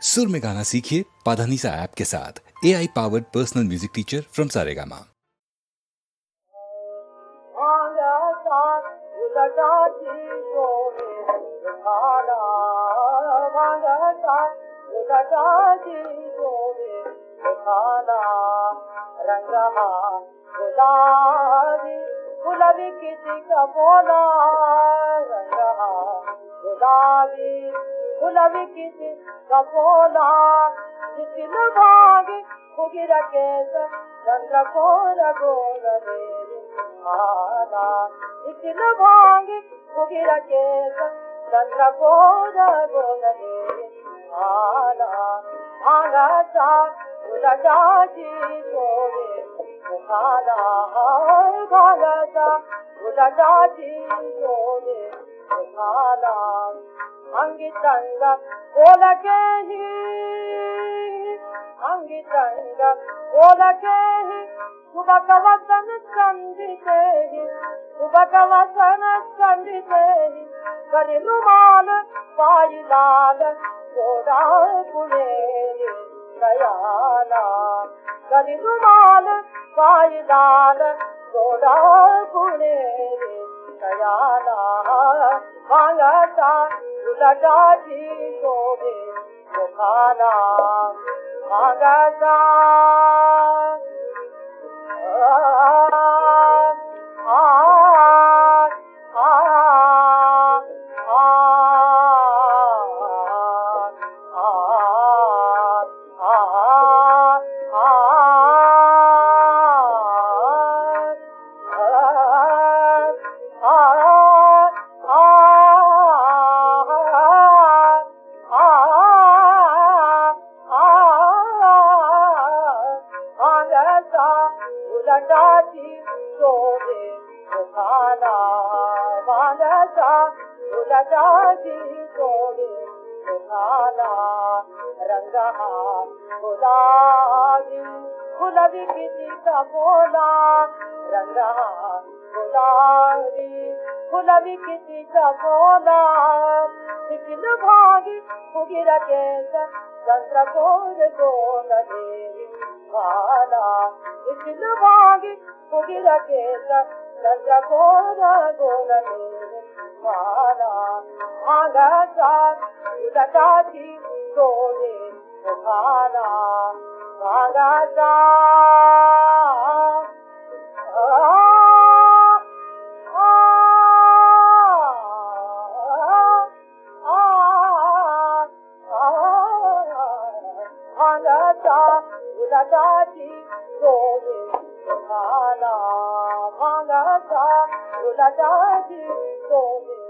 सुर में गाना सीखिए पाधानीसा ऐप के साथ। AI powered personal music teacher from Saregama. गुलाबी किसी का बोला गुलाबी गुलाबी किसी का बोला जिसिल भागे कुगिरा केस चंद्र को रगोल देवी आना जिसिल भागे कुगिरा केस चंद्र को रगोल देवी आना भागा सा उलटा जी सोवे खाना भागा सा उलटा जी सोवे खाना अंगितंग ओलके ही अंगितंग ओलके ही सुबह का वसन संदिते ही सुबह का वसन संदिते ही करी रुमाल पाई लाल गोड़ा पुनेरी कयाला करी रुमाल पाई लाल गोड़ा पुनेरी कयाला भांगता उलटा जी सोवे खाना भांगता गुलाबी किसी का बोला रंगा गुलाबी किसी का बोला निखिल भागी कुगिरा केस चंद्र कोर गोल देवी वाला निखिल भागी कुगिरा केस चंद्र कोर गोल देवी वाला भागा सा उलटा जी सोवे खाना भागा सा उलटा जी सोवे खाना भागा सा उलटा जी सोवे